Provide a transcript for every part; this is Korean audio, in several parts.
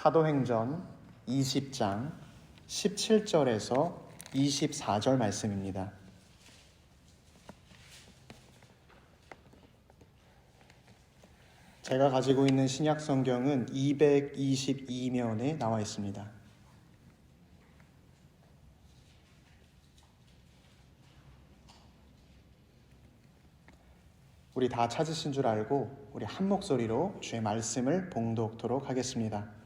사도행전 20장 17절에서 24절 말씀입니다. 제가 가지고 있는 신약 성경은 222면에 나와 있습니다. 우리 다 찾으신 줄 알고 우리 한 목소리로 주의 말씀을 봉독토록 하겠습니다.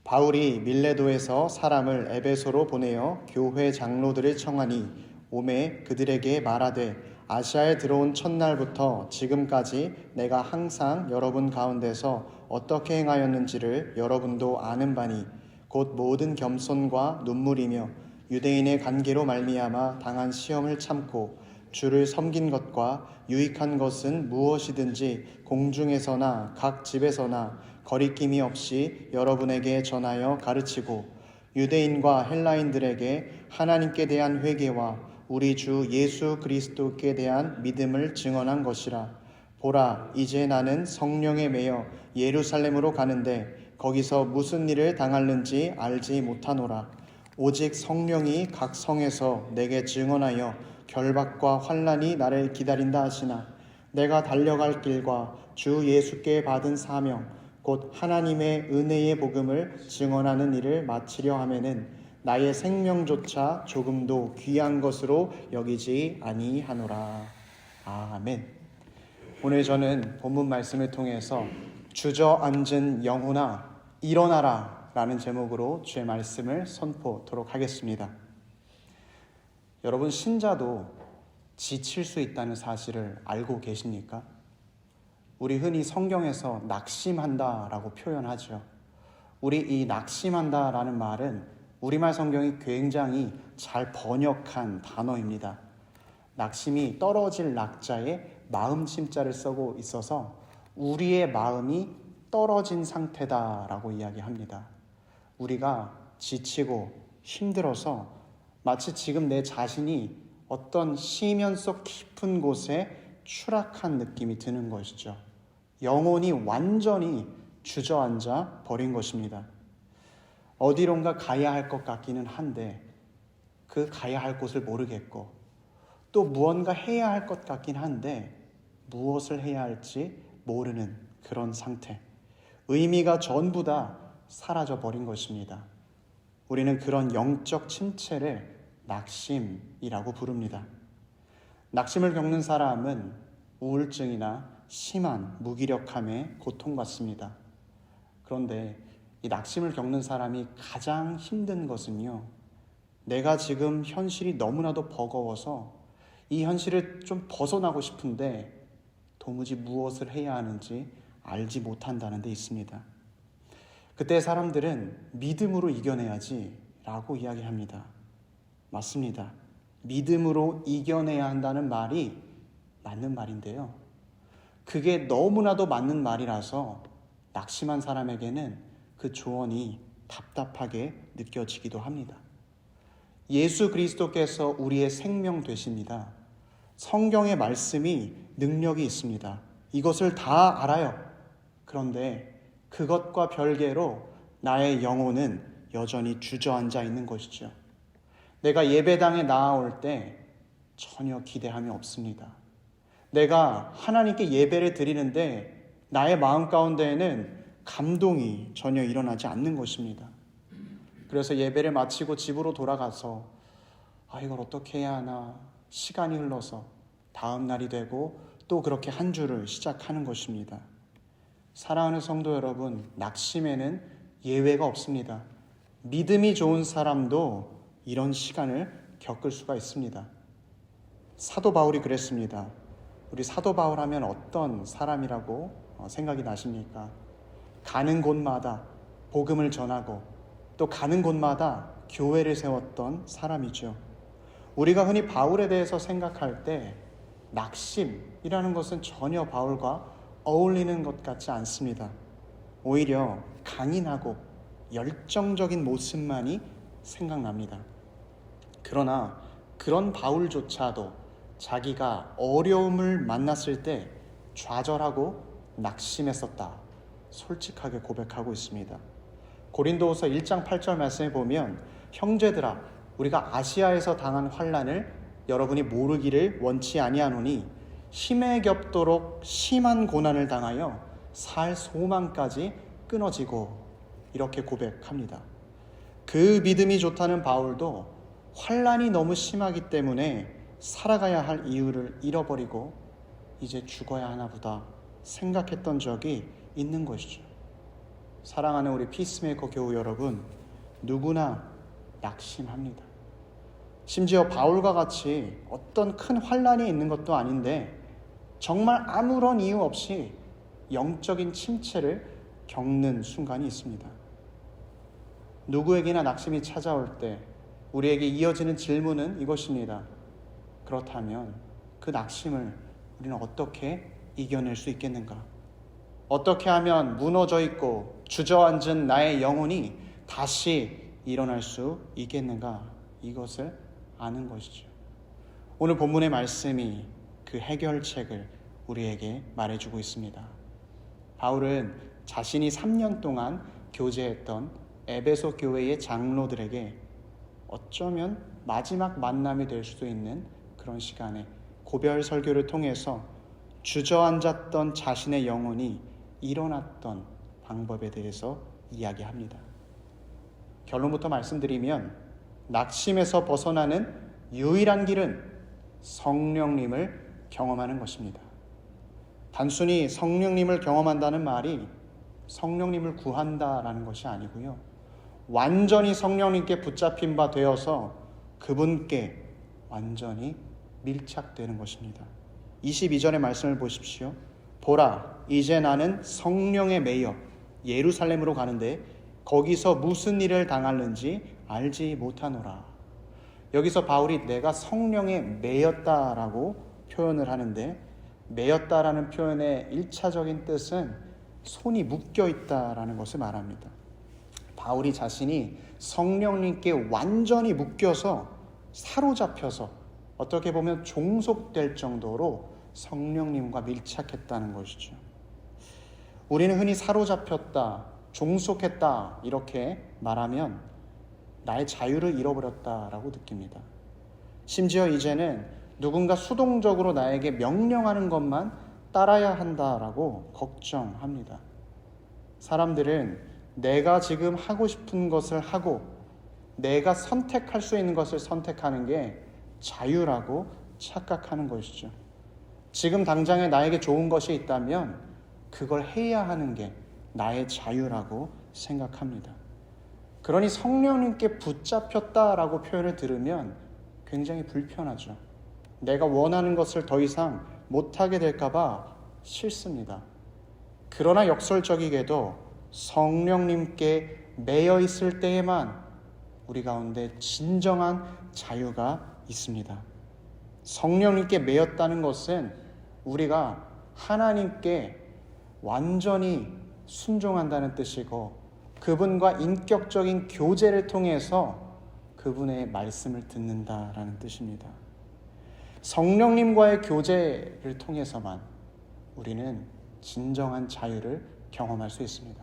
바울이 밀레도에서 사람을 에베소로 보내어 교회 장로들을 청하니 오매 그들에게 말하되 아시아에 들어온 첫날부터 지금까지 내가 항상 여러분 가운데서 어떻게 행하였는지를 여러분도 아는 바니 곧 모든 겸손과 눈물이며 유대인의 관계로 말미암아 당한 시험을 참고 주를 섬긴 것과 유익한 것은 무엇이든지 공중에서나 각 집에서나 거리낌이 없이 여러분에게 전하여 가르치고 유대인과 헬라인들에게 하나님께 대한 회개와 우리 주 예수 그리스도께 대한 믿음을 증언한 것이라. 보라, 이제 나는 성령에 매여 예루살렘으로 가는데 거기서 무슨 일을 당할는지 알지 못하노라. 오직 성령이 각 성에서 내게 증언하여 결박과 환난이 나를 기다린다 하시나 내가 달려갈 길과 주 예수께 받은 사명 곧 하나님의 은혜의 복음을 증언하는 일을 마치려 하면은 나의 생명조차 조금도 귀한 것으로 여기지 아니하노라. 아멘. 오늘 저는 본문 말씀을 통해서 주저앉은 영혼아 일어나라 라는 제목으로 주의 말씀을 선포토록 하겠습니다. 여러분, 신자도 지칠 수 있다는 사실을 알고 계십니까? 우리 흔히 성경에서 낙심한다라고 표현하죠. 우리 이 낙심한다라는 말은 우리말 성경이 굉장히 잘 번역한 단어입니다. 낙심이 떨어질 낙자에 마음 침자를 쓰고 있어서 우리의 마음이 떨어진 상태다라고 이야기합니다. 우리가 지치고 힘들어서 마치 지금 내 자신이 어떤 시면 속 깊은 곳에 추락한 느낌이 드는 것이죠. 영혼이 완전히 주저앉아 버린 것입니다. 어디론가 가야 할 것 같기는 한데 그 가야 할 곳을 모르겠고 또 무언가 해야 할 것 같긴 한데 무엇을 해야 할지 모르는 그런 상태. 의미가 전부 다 사라져 버린 것입니다. 우리는 그런 영적 침체를 낙심이라고 부릅니다. 낙심을 겪는 사람은 우울증이나 심한 무기력함에 고통받습니다. 그런데 이 낙심을 겪는 사람이 가장 힘든 것은요, 내가 지금 현실이 너무나도 버거워서 이 현실을 좀 벗어나고 싶은데 도무지 무엇을 해야 하는지 알지 못한다는 데 있습니다. 그때 사람들은 믿음으로 이겨내야지 라고 이야기합니다. 맞습니다. 믿음으로 이겨내야 한다는 말이 맞는 말인데요. 그게 너무나도 맞는 말이라서 낙심한 사람에게는 그 조언이 답답하게 느껴지기도 합니다. 예수 그리스도께서 우리의 생명 되십니다. 성경의 말씀이 능력이 있습니다. 이것을 다 알아요. 그런데 그것과 별개로 나의 영혼은 여전히 주저앉아 있는 것이죠. 내가 예배당에 나아올 때 전혀 기대함이 없습니다. 내가 하나님께 예배를 드리는데 나의 마음 가운데에는 감동이 전혀 일어나지 않는 것입니다. 그래서 예배를 마치고 집으로 돌아가서 이걸 어떻게 해야 하나 시간이 흘러서 다음 날이 되고 또 그렇게 한 주를 시작하는 것입니다. 사랑하는 성도 여러분, 낙심에는 예외가 없습니다. 믿음이 좋은 사람도 이런 시간을 겪을 수가 있습니다. 사도 바울이 그랬습니다. 우리 사도 바울 하면 어떤 사람이라고 생각이 나십니까? 가는 곳마다 복음을 전하고 또 가는 곳마다 교회를 세웠던 사람이죠. 우리가 흔히 바울에 대해서 생각할 때 낙심이라는 것은 전혀 바울과 어울리는 것 같지 않습니다. 오히려 강인하고 열정적인 모습만이 생각납니다. 그러나 그런 바울조차도 자기가 어려움을 만났을 때 좌절하고 낙심했었다, 솔직하게 고백하고 있습니다. 고린도후서 1장 8절 말씀에 보면 형제들아 우리가 아시아에서 당한 환난을 여러분이 모르기를 원치 아니하노니 힘에 겹도록 심한 고난을 당하여 살 소망까지 끊어지고, 이렇게 고백합니다. 그 믿음이 좋다는 바울도 환난이 너무 심하기 때문에 살아가야 할 이유를 잃어버리고 이제 죽어야 하나 보다 생각했던 적이 있는 것이죠. 사랑하는 우리 피스메이커 교우 여러분, 누구나 낙심합니다. 심지어 바울과 같이 어떤 큰 환난이 있는 것도 아닌데 정말 아무런 이유 없이 영적인 침체를 겪는 순간이 있습니다. 누구에게나 낙심이 찾아올 때 우리에게 이어지는 질문은 이것입니다. 그렇다면 그 낙심을 우리는 어떻게 이겨낼 수 있겠는가? 어떻게 하면 무너져 있고 주저앉은 나의 영혼이 다시 일어날 수 있겠는가? 이것을 아는 것이죠. 오늘 본문의 말씀이 그 해결책을 우리에게 말해주고 있습니다. 바울은 자신이 3년 동안 교제했던 에베소 교회의 장로들에게 어쩌면 마지막 만남이 될 수도 있는 그런 시간에 고별 설교를 통해서 주저앉았던 자신의 영혼이 일어났던 방법에 대해서 이야기합니다. 결론부터 말씀드리면 낙심에서 벗어나는 유일한 길은 성령님을 경험하는 것입니다. 단순히 성령님을 경험한다는 말이 성령님을 구한다라는 것이 아니고요. 완전히 성령님께 붙잡힌 바 되어서 그분께 완전히 밀착되는 것입니다. 22절의 말씀을 보십시오. 보라, 이제 나는 성령에 매여 예루살렘으로 가는데 거기서 무슨 일을 당하는지 알지 못하노라. 여기서 바울이 내가 성령에 매였다라고 표현을 하는데, 매였다라는 표현의 1차적인 뜻은 손이 묶여 있다라는 것을 말합니다. 바울이 자신이 성령님께 완전히 묶여서 사로잡혀서 어떻게 보면 종속될 정도로 성령님과 밀착했다는 것이죠. 우리는 흔히 사로잡혔다, 종속했다 이렇게 말하면 나의 자유를 잃어버렸다라고 느낍니다. 심지어 이제는 누군가 수동적으로 나에게 명령하는 것만 따라야 한다라고 걱정합니다. 사람들은 내가 지금 하고 싶은 것을 하고 내가 선택할 수 있는 것을 선택하는 게 자유라고 착각하는 것이죠. 지금 당장에 나에게 좋은 것이 있다면 그걸 해야 하는 게 나의 자유라고 생각합니다. 그러니 성령님께 붙잡혔다라고 표현을 들으면 굉장히 불편하죠. 내가 원하는 것을 더 이상 못하게 될까 봐 싫습니다. 그러나 역설적이게도 성령님께 매여 있을 때에만 우리 가운데 진정한 자유가 있습니다. 성령님께 매였다는 것은 우리가 하나님께 완전히 순종한다는 뜻이고 그분과 인격적인 교제를 통해서 그분의 말씀을 듣는다라는 뜻입니다. 성령님과의 교제를 통해서만 우리는 진정한 자유를 경험할 수 있습니다.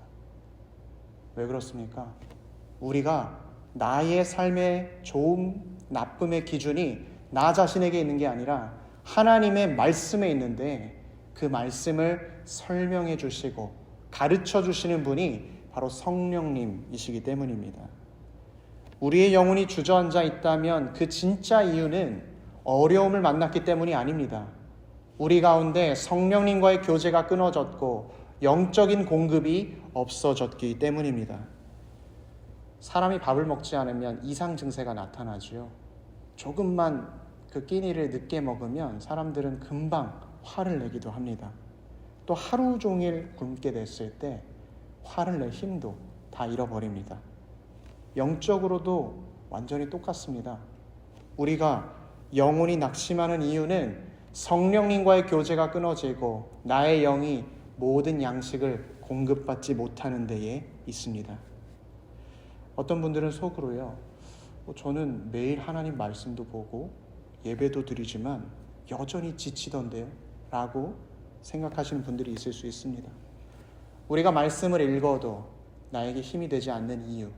왜 그렇습니까? 우리가 나의 삶의 좋음, 나쁨의 기준이 나 자신에게 있는 게 아니라 하나님의 말씀에 있는데 그 말씀을 설명해 주시고 가르쳐 주시는 분이 바로 성령님이시기 때문입니다. 우리의 영혼이 주저앉아 있다면 그 진짜 이유는 어려움을 만났기 때문이 아닙니다. 우리 가운데 성령님과의 교제가 끊어졌고 영적인 공급이 없어졌기 때문입니다. 사람이 밥을 먹지 않으면 이상 증세가 나타나죠. 조금만 그 끼니를 늦게 먹으면 사람들은 금방 화를 내기도 합니다. 또 하루 종일 굶게 됐을 때 화를 낼 힘도 다 잃어버립니다. 영적으로도 완전히 똑같습니다. 우리가 영혼이 낙심하는 이유는 성령님과의 교제가 끊어지고 나의 영이 모든 양식을 공급받지 못하는 데에 있습니다. 어떤 분들은 속으로요, 저는 매일 하나님 말씀도 보고 예배도 드리지만 여전히 지치던데요? 라고 생각하시는 분들이 있을 수 있습니다. 우리가 말씀을 읽어도 나에게 힘이 되지 않는 이유,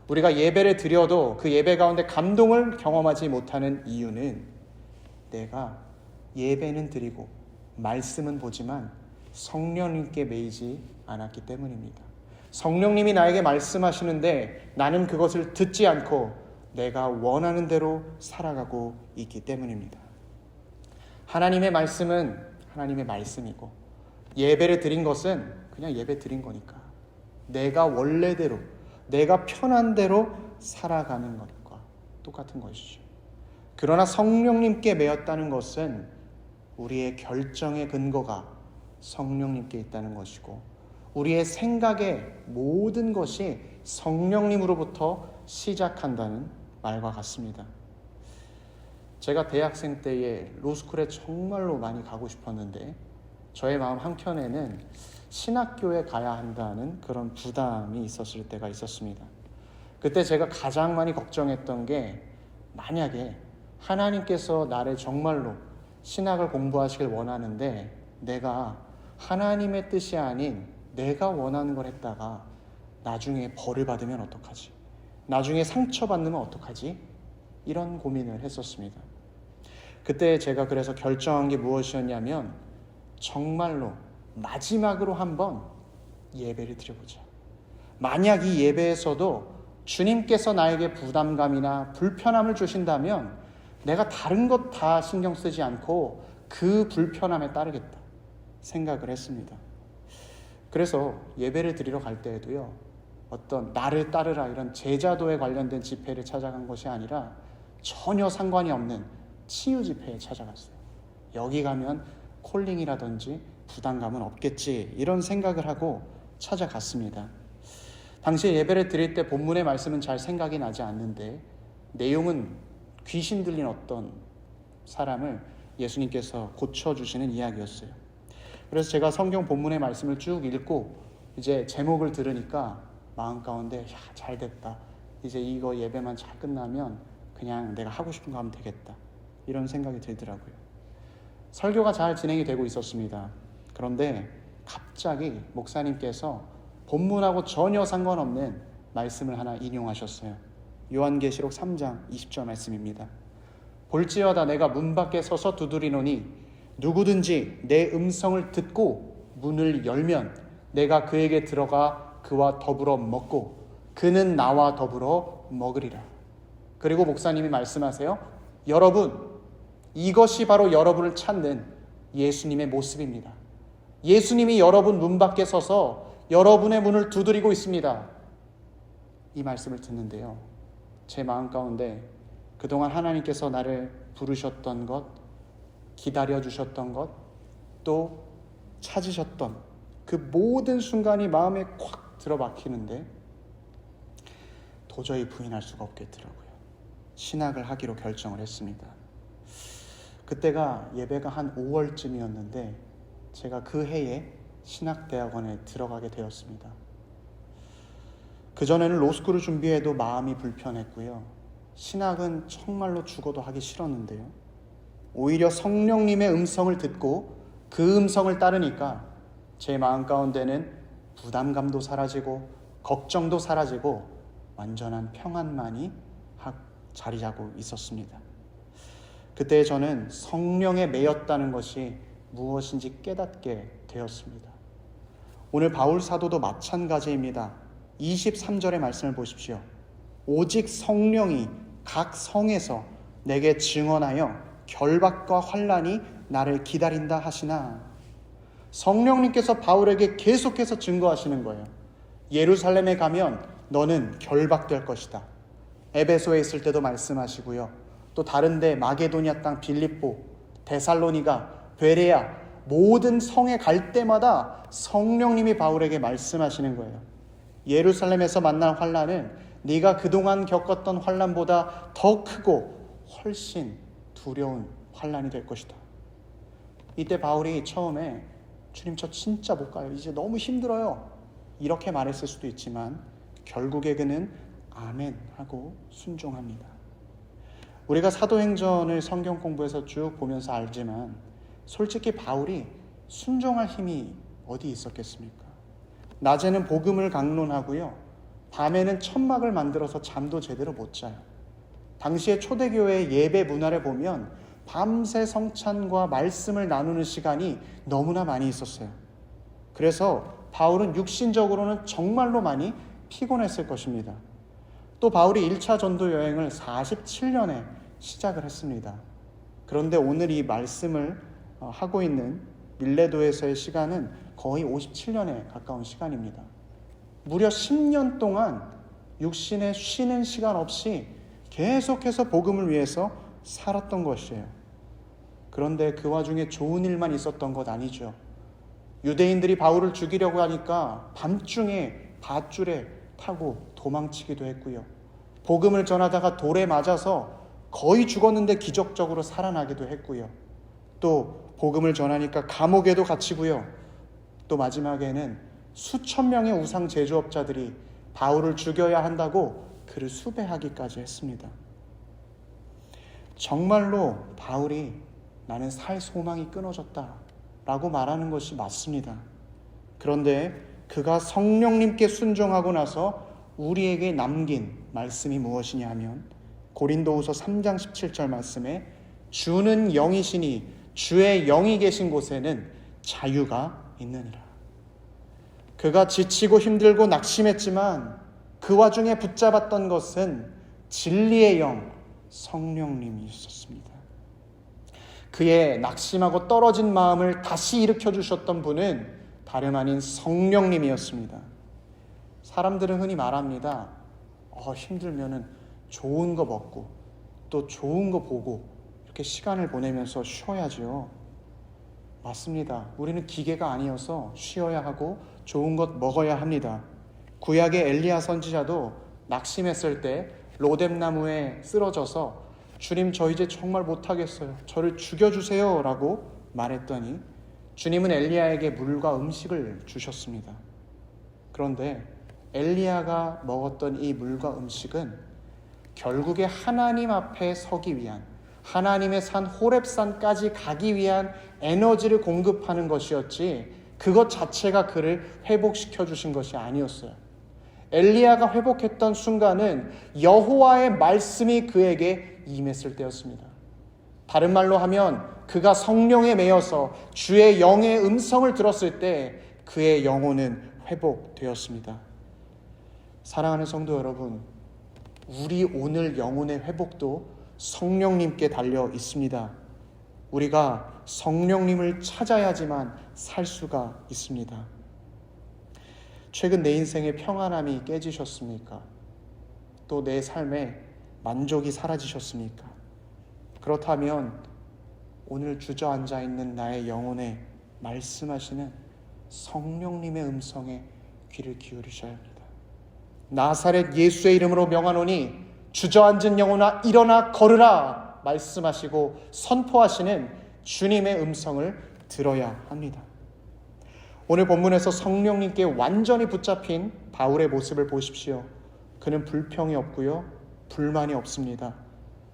우리가 예배를 드려도 그 예배 가운데 감동을 경험하지 못하는 이유는 내가 예배는 드리고 말씀은 보지만 성령님께 매이지 않았기 때문입니다. 성령님이 나에게 말씀하시는데 나는 그것을 듣지 않고 내가 원하는 대로 살아가고 있기 때문입니다. 하나님의 말씀은 하나님의 말씀이고 예배를 드린 것은 그냥 예배 드린 거니까 내가 원래대로 내가 편한 대로 살아가는 것과 똑같은 것이죠. 그러나 성령님께 매였다는 것은 우리의 결정의 근거가 성령님께 있다는 것이고 우리의 생각의 모든 것이 성령님으로부터 시작한다는 말과 같습니다. 제가 대학생 때에 로스쿨에 정말로 많이 가고 싶었는데 저의 마음 한켠에는 신학교에 가야 한다는 그런 부담이 있었을 때가 있었습니다. 그때 제가 가장 많이 걱정했던 게 만약에 하나님께서 나를 정말로 신학을 공부하시길 원하는데 내가 하나님의 뜻이 아닌 내가 원하는 걸 했다가 나중에 벌을 받으면 어떡하지? 나중에 상처받으면 어떡하지? 이런 고민을 했었습니다. 그때 제가 그래서 결정한 게 무엇이었냐면 정말로 마지막으로 한번 예배를 드려보자. 만약 이 예배에서도 주님께서 나에게 부담감이나 불편함을 주신다면 내가 다른 것 다 신경 쓰지 않고 그 불편함에 따르겠다 생각을 했습니다. 그래서 예배를 드리러 갈 때에도요, 어떤 나를 따르라 이런 제자도에 관련된 집회를 찾아간 것이 아니라 전혀 상관이 없는 치유 집회에 찾아갔어요. 여기 가면 콜링이라든지 부담감은 없겠지 이런 생각을 하고 찾아갔습니다. 당시 예배를 드릴 때 본문의 말씀은 잘 생각이 나지 않는데 내용은 귀신 들린 어떤 사람을 예수님께서 고쳐주시는 이야기였어요. 그래서 제가 성경 본문의 말씀을 쭉 읽고 이제 제목을 들으니까 마음 가운데 잘 됐다. 이제 이거 예배만 잘 끝나면 그냥 내가 하고 싶은 거 하면 되겠다. 이런 생각이 들더라고요. 설교가 잘 진행이 되고 있었습니다. 그런데 갑자기 목사님께서 본문하고 전혀 상관없는 말씀을 하나 인용하셨어요. 요한계시록 3장 20절 말씀입니다. 볼지어다 내가 문 밖에 서서 두드리노니 누구든지 내 음성을 듣고 문을 열면 내가 그에게 들어가 그와 더불어 먹고 그는 나와 더불어 먹으리라. 그리고 목사님이 말씀하세요. 여러분, 이것이 바로 여러분을 찾는 예수님의 모습입니다. 예수님이 여러분 문 밖에 서서 여러분의 문을 두드리고 있습니다. 이 말씀을 듣는데요, 제 마음 가운데 그동안 하나님께서 나를 부르셨던 것, 기다려주셨던 것, 또 찾으셨던 그 모든 순간이 마음에 콱 들어박히는데 도저히 부인할 수가 없겠더라고요. 신학을 하기로 결정을 했습니다. 그때가 예배가 한 5월쯤이었는데 제가 그 해에 신학대학원에 들어가게 되었습니다. 그전에는 로스쿨을 준비해도 마음이 불편했고요. 신학은 정말로 죽어도 하기 싫었는데요. 오히려 성령님의 음성을 듣고 그 음성을 따르니까 제 마음 가운데는 부담감도 사라지고 걱정도 사라지고 완전한 평안만이 자리 잡고 있었습니다. 그때 저는 성령에 매였다는 것이 무엇인지 깨닫게 되었습니다. 오늘 바울 사도도 마찬가지입니다. 23절의 말씀을 보십시오. 오직 성령이 각 성에서 내게 증언하여 결박과 환난이 나를 기다린다 하시나. 성령님께서 바울에게 계속해서 증거하시는 거예요. 예루살렘에 가면 너는 결박될 것이다. 에베소에 있을 때도 말씀하시고요. 또 다른데 마게도니아 땅 빌립보, 데살로니가, 베레아 모든 성에 갈 때마다 성령님이 바울에게 말씀하시는 거예요. 예루살렘에서 만난 환난은 네가 그동안 겪었던 환난보다 더 크고 훨씬 두려운 환난이 될 것이다. 이때 바울이 처음에 주님 저 진짜 못 가요. 이제 너무 힘들어요. 이렇게 말했을 수도 있지만 결국에 그는 아멘 하고 순종합니다. 우리가 사도행전을 성경 공부해서 쭉 보면서 알지만 솔직히 바울이 순종할 힘이 어디 있었겠습니까? 낮에는 복음을 강론하고요. 밤에는 천막을 만들어서 잠도 제대로 못 자요. 당시의 초대교회의 예배 문화를 보면 밤새 성찬과 말씀을 나누는 시간이 너무나 많이 있었어요. 그래서 바울은 육신적으로는 정말로 많이 피곤했을 것입니다. 또 바울이 1차 전도 여행을 47년에 시작을 했습니다. 그런데 오늘 이 말씀을 하고 있는 밀레도에서의 시간은 거의 57년에 가까운 시간입니다. 무려 10년 동안 육신에 쉬는 시간 없이 계속해서 복음을 위해서 살았던 것이에요. 그런데 그 와중에 좋은 일만 있었던 것 아니죠. 유대인들이 바울을 죽이려고 하니까 밤중에 밧줄에 타고 도망치기도 했고요. 복음을 전하다가 돌에 맞아서 거의 죽었는데 기적적으로 살아나기도 했고요. 또 복음을 전하니까 감옥에도 갇히고요. 또 마지막에는 수천 명의 우상 제조업자들이 바울을 죽여야 한다고 그를 수배하기까지 했습니다. 정말로 바울이 나는 살 소망이 끊어졌다 라고 말하는 것이 맞습니다. 그런데 그가 성령님께 순종하고 나서 우리에게 남긴 말씀이 무엇이냐 하면 고린도후서 3장 17절 말씀에 주는 영이시니 주의 영이 계신 곳에는 자유가 있느니라. 그가 지치고 힘들고 낙심했지만 그 와중에 붙잡았던 것은 진리의 영, 성령님이 있었습니다. 그의 낙심하고 떨어진 마음을 다시 일으켜 주셨던 분은 다름 아닌 성령님이었습니다. 사람들은 흔히 말합니다. 힘들면은 좋은 거 먹고 또 좋은 거 보고 이렇게 시간을 보내면서 쉬어야죠. 맞습니다. 우리는 기계가 아니어서 쉬어야 하고 좋은 것 먹어야 합니다. 구약의 엘리야 선지자도 낙심했을 때 로뎀나무에 쓰러져서 주님 저 이제 정말 못하겠어요. 저를 죽여주세요 라고 말했더니 주님은 엘리야에게 물과 음식을 주셨습니다. 그런데 엘리야가 먹었던 이 물과 음식은 결국에 하나님 앞에 서기 위한, 하나님의 산 호렙산까지 가기 위한 에너지를 공급하는 것이었지 그것 자체가 그를 회복시켜 주신 것이 아니었어요. 엘리야가 회복했던 순간은 여호와의 말씀이 그에게 임했을 때였습니다. 다른 말로 하면 그가 성령에 매여서 주의 영의 음성을 들었을 때 그의 영혼은 회복되었습니다. 사랑하는 성도 여러분, 우리 오늘 영혼의 회복도 성령님께 달려 있습니다. 우리가 성령님을 찾아야지만 살 수가 있습니다. 최근 내 인생의 평안함이 깨지셨습니까? 또 내 삶에 만족이 사라지셨습니까? 그렇다면 오늘 주저앉아 있는 나의 영혼에 말씀하시는 성령님의 음성에 귀를 기울이셔야 합니다. 나사렛 예수의 이름으로 명하노니 주저앉은 영혼아 일어나 걸으라 말씀하시고 선포하시는 주님의 음성을 들어야 합니다. 오늘 본문에서 성령님께 완전히 붙잡힌 바울의 모습을 보십시오. 그는 불평이 없고요, 불만이 없습니다.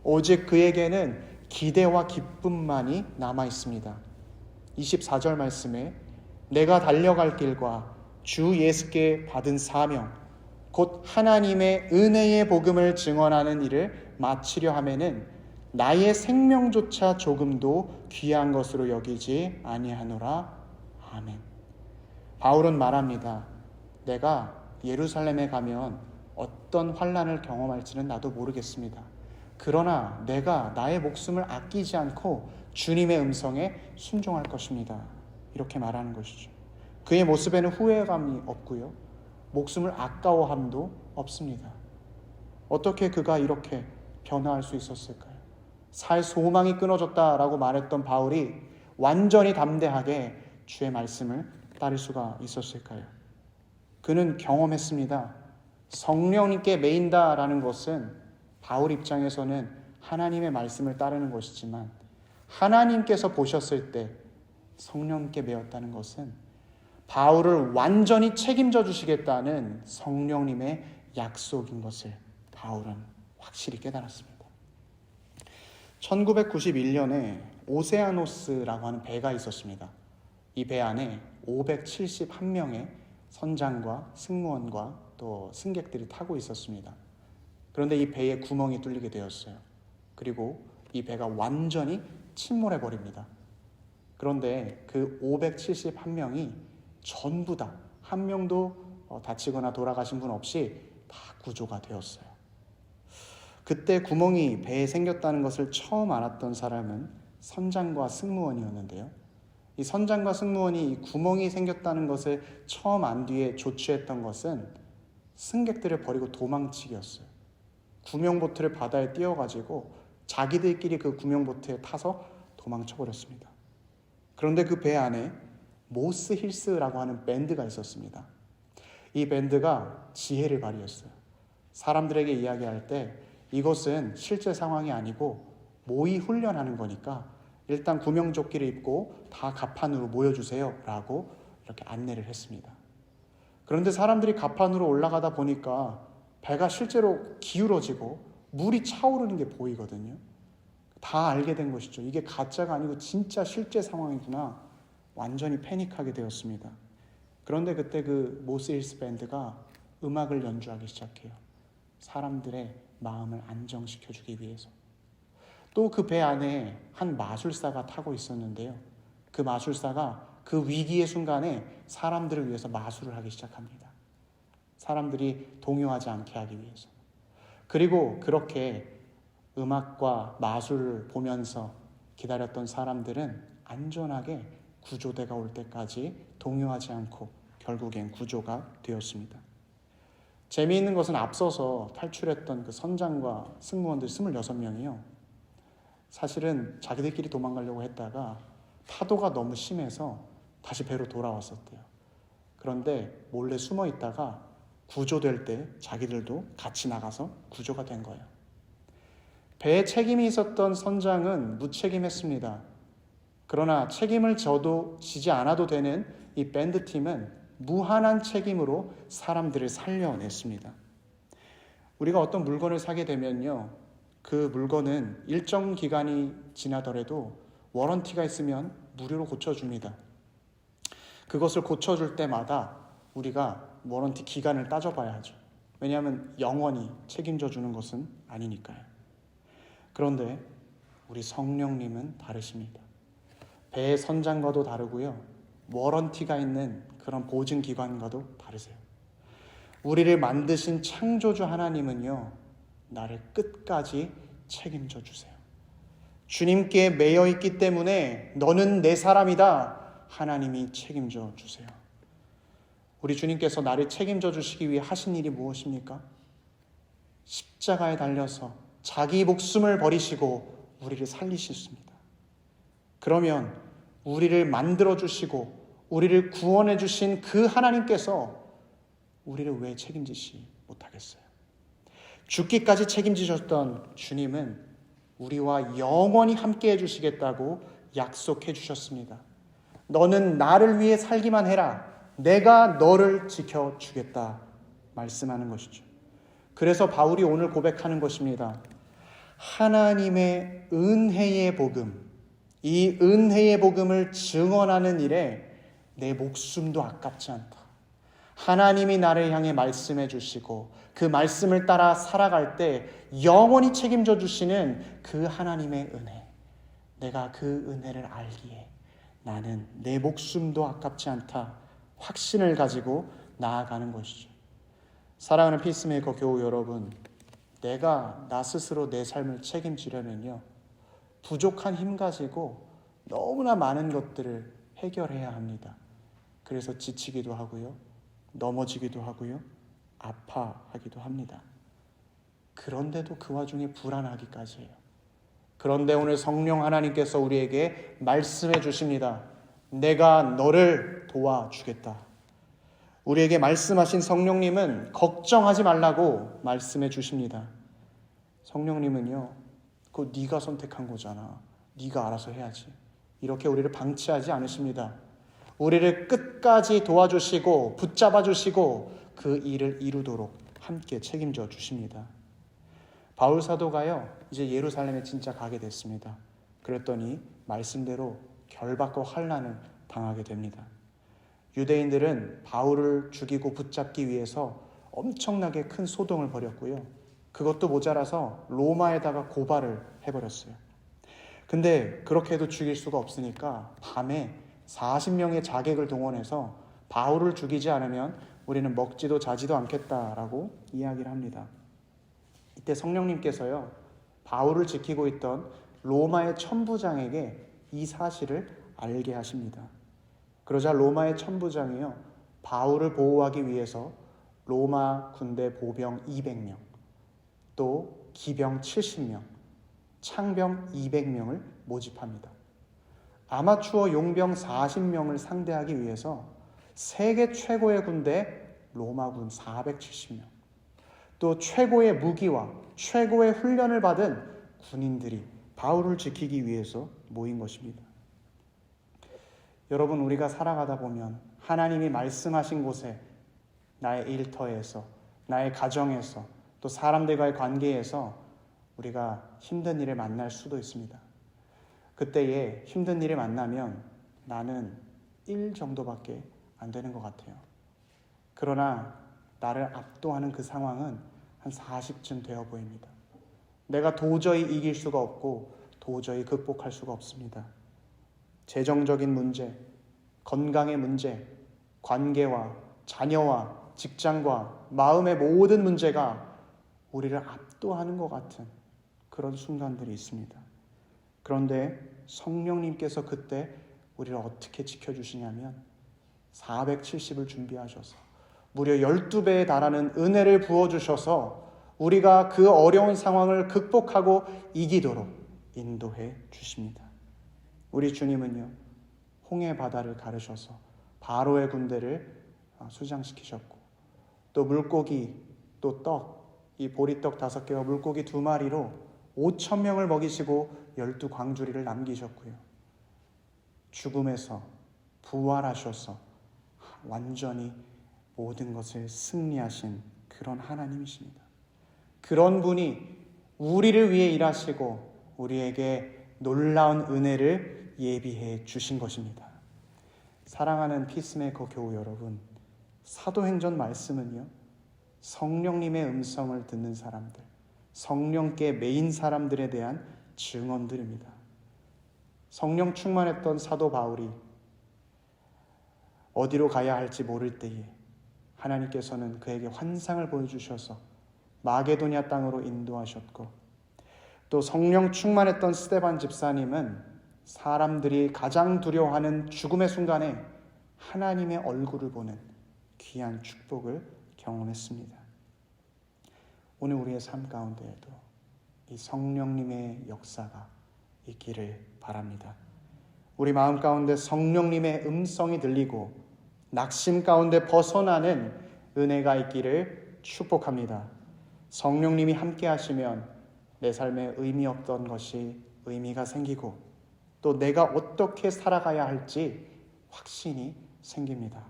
오직 그에게는 기대와 기쁨만이 남아 있습니다. 24절 말씀에 내가 달려갈 길과 주 예수께 받은 사명 곧 하나님의 은혜의 복음을 증언하는 일을 마치려 하면은 나의 생명조차 조금도 귀한 것으로 여기지 아니하노라. 아멘. 바울은 말합니다. 내가 예루살렘에 가면 어떤 환난을 경험할지는 나도 모르겠습니다. 그러나 내가 나의 목숨을 아끼지 않고 주님의 음성에 순종할 것입니다. 이렇게 말하는 것이죠. 그의 모습에는 후회감이 없고요, 목숨을 아까워함도 없습니다. 어떻게 그가 이렇게 변화할 수 있었을까요? 살 소망이 끊어졌다라고 말했던 바울이 완전히 담대하게 주의 말씀을 따를 수가 있었을까요? 그는 경험했습니다. 성령님께 매인다라는 것은 바울 입장에서는 하나님의 말씀을 따르는 것이지만 하나님께서 보셨을 때 성령님께 매였다는 것은 바울을 완전히 책임져 주시겠다는 성령님의 약속인 것을 바울은 확실히 깨달았습니다. 1991년에 오세아노스라고 하는 배가 있었습니다. 이 배 안에 571명의 선장과 승무원과 또 승객들이 타고 있었습니다. 그런데 이 배에 구멍이 뚫리게 되었어요. 그리고 이 배가 완전히 침몰해 버립니다. 그런데 그 571명이 전부 다 한 명도 다치거나 돌아가신 분 없이 다 구조가 되었어요. 그때 구멍이 배에 생겼다는 것을 처음 알았던 사람은 선장과 승무원이었는데요. 이 선장과 승무원이 이 구멍이 생겼다는 것을 처음 안 뒤에 조치했던 것은 승객들을 버리고 도망치기였어요. 구명보트를 바다에 띄워가지고 자기들끼리 그 구명보트에 타서 도망쳐버렸습니다. 그런데 그 배 안에 모스 힐스라고 하는 밴드가 있었습니다. 이 밴드가 지혜를 발휘했어요. 사람들에게 이야기할 때 이것은 실제 상황이 아니고 모의 훈련하는 거니까 일단 구명조끼를 입고 다 갑판으로 모여주세요 라고 이렇게 안내를 했습니다. 그런데 사람들이 갑판으로 올라가다 보니까 배가 실제로 기울어지고 물이 차오르는 게 보이거든요. 다 알게 된 것이죠. 이게 가짜가 아니고 진짜 실제 상황이구나. 완전히 패닉하게 되었습니다. 그런데 그때 그 모스 힐스 밴드가 음악을 연주하기 시작해요. 사람들의 마음을 안정시켜주기 위해서. 또 그 배 안에 한 마술사가 타고 있었는데요. 그 마술사가 그 위기의 순간에 사람들을 위해서 마술을 하기 시작합니다. 사람들이 동요하지 않게 하기 위해서. 그리고 그렇게 음악과 마술을 보면서 기다렸던 사람들은 안전하게 구조대가 올 때까지 동요하지 않고 결국엔 구조가 되었습니다. 재미있는 것은 앞서서 탈출했던 그 선장과 승무원들 26명이요. 사실은 자기들끼리 도망가려고 했다가 파도가 너무 심해서 다시 배로 돌아왔었대요. 그런데 몰래 숨어 있다가 구조될 때 자기들도 같이 나가서 구조가 된 거예요. 배에 책임이 있었던 선장은 무책임했습니다. 그러나 책임을 지지 않아도 되는 이 밴드팀은 무한한 책임으로 사람들을 살려냈습니다. 우리가 어떤 물건을 사게 되면요, 그 물건은 일정 기간이 지나더라도 워런티가 있으면 무료로 고쳐줍니다. 그것을 고쳐줄 때마다 우리가 워런티 기간을 따져봐야 하죠. 왜냐하면 영원히 책임져 주는 것은 아니니까요. 그런데 우리 성령님은 다르십니다. 배의 선장과도 다르고요. 워런티가 있는 그런 보증기관과도 다르세요. 우리를 만드신 창조주 하나님은요, 나를 끝까지 책임져 주세요. 주님께 매여 있기 때문에 너는 내 사람이다. 하나님이 책임져 주세요. 우리 주님께서 나를 책임져 주시기 위해 하신 일이 무엇입니까? 십자가에 달려서 자기 목숨을 버리시고 우리를 살리셨습니다. 그러면 우리를 만들어주시고 우리를 구원해주신 그 하나님께서 우리를 왜 책임지시 못하겠어요? 죽기까지 책임지셨던 주님은 우리와 영원히 함께 해주시겠다고 약속해 주셨습니다. 너는 나를 위해 살기만 해라. 내가 너를 지켜주겠다 말씀하는 것이죠. 그래서 바울이 오늘 고백하는 것입니다. 하나님의 은혜의 복음, 이 은혜의 복음을 증언하는 일에 내 목숨도 아깝지 않다. 하나님이 나를 향해 말씀해 주시고 그 말씀을 따라 살아갈 때 영원히 책임져 주시는 그 하나님의 은혜, 내가 그 은혜를 알기에 나는 내 목숨도 아깝지 않다 확신을 가지고 나아가는 것이죠. 사랑하는 피스메이커 교우 여러분, 내가 나 스스로 내 삶을 책임지려면요, 부족한 힘 가지고 너무나 많은 것들을 해결해야 합니다. 그래서 지치기도 하고요, 넘어지기도 하고요, 아파하기도 합니다. 그런데도 그 와중에 불안하기까지 해요. 그런데 오늘 성령 하나님께서 우리에게 말씀해 주십니다. 내가 너를 도와주겠다. 우리에게 말씀하신 성령님은 걱정하지 말라고 말씀해 주십니다. 성령님은요, 그거 네가 선택한 거잖아. 네가 알아서 해야지. 이렇게 우리를 방치하지 않으십니다. 우리를 끝까지 도와주시고 붙잡아 주시고 그 일을 이루도록 함께 책임져 주십니다. 바울 사도가요, 이제 예루살렘에 진짜 가게 됐습니다. 그랬더니 말씀대로 결박과 환난을 당하게 됩니다. 유대인들은 바울을 죽이고 붙잡기 위해서 엄청나게 큰 소동을 벌였고요. 그것도 모자라서 로마에다가 고발을 해버렸어요. 근데 그렇게 해도 죽일 수가 없으니까 밤에 40명의 자객을 동원해서 바울을 죽이지 않으면 우리는 먹지도 자지도 않겠다라고 이야기를 합니다. 이때 성령님께서요, 바울을 지키고 있던 로마의 천부장에게 이 사실을 알게 하십니다. 그러자 로마의 천부장이요, 바울을 보호하기 위해서 로마 군대 보병 200명, 또 기병 70명, 창병 200명을 모집합니다. 아마추어 용병 40명을 상대하기 위해서 세계 최고의 군대 로마군 470명, 또 최고의 무기와 최고의 훈련을 받은 군인들이 바울을 지키기 위해서 모인 것입니다. 여러분, 우리가 살아가다 보면 하나님이 말씀하신 곳에 나의 일터에서, 나의 가정에서, 또 사람들과의 관계에서 우리가 힘든 일을 만날 수도 있습니다. 그때에 힘든 일을 만나면 나는 1 정도밖에 안 되는 것 같아요. 그러나 나를 압도하는 그 상황은 한 40쯤 되어 보입니다. 내가 도저히 이길 수가 없고 도저히 극복할 수가 없습니다. 재정적인 문제, 건강의 문제, 관계와 자녀와 직장과 마음의 모든 문제가 우리를 압도하는 것 같은 그런 순간들이 있습니다. 그런데 성령님께서 그때 우리를 어떻게 지켜주시냐면 470을 준비하셔서 무려 12배에 달하는 은혜를 부어주셔서 우리가 그 어려운 상황을 극복하고 이기도록 인도해 주십니다. 우리 주님은요, 홍해 바다를 가르셔서 바로의 군대를 수장시키셨고, 또 물고기, 또 떡, 이 보리떡 5개와 물고기 2마리로 5,000명을 먹이시고 12광주리를 남기셨고요. 죽음에서 부활하셔서 완전히 모든 것을 승리하신 그런 하나님이십니다. 그런 분이 우리를 위해 일하시고 우리에게 놀라운 은혜를 예비해 주신 것입니다. 사랑하는 피스메이커 교우 여러분, 사도행전 말씀은요, 성령님의 음성을 듣는 사람들, 성령께 매인 사람들에 대한 증언들입니다. 성령 충만했던 사도 바울이 어디로 가야 할지 모를 때에 하나님께서는 그에게 환상을 보여주셔서 마게도냐 땅으로 인도하셨고, 또 성령 충만했던 스데반 집사님은 사람들이 가장 두려워하는 죽음의 순간에 하나님의 얼굴을 보는 귀한 축복을 경험했습니다. 오늘 우리의 삶 가운데에도 이 성령님의 역사가 있기를 바랍니다. 우리 마음 가운데 성령님의 음성이 들리고 낙심 가운데 벗어나는 은혜가 있기를 축복합니다. 성령님이 함께 하시면 내 삶에 의미 없던 것이 의미가 생기고, 또 내가 어떻게 살아가야 할지 확신이 생깁니다.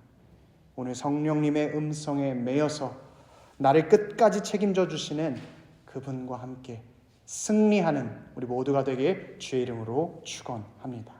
오늘 성령님의 음성에 매여서 나를 끝까지 책임져 주시는 그분과 함께 승리하는 우리 모두가 되길 주의 이름으로 축원합니다.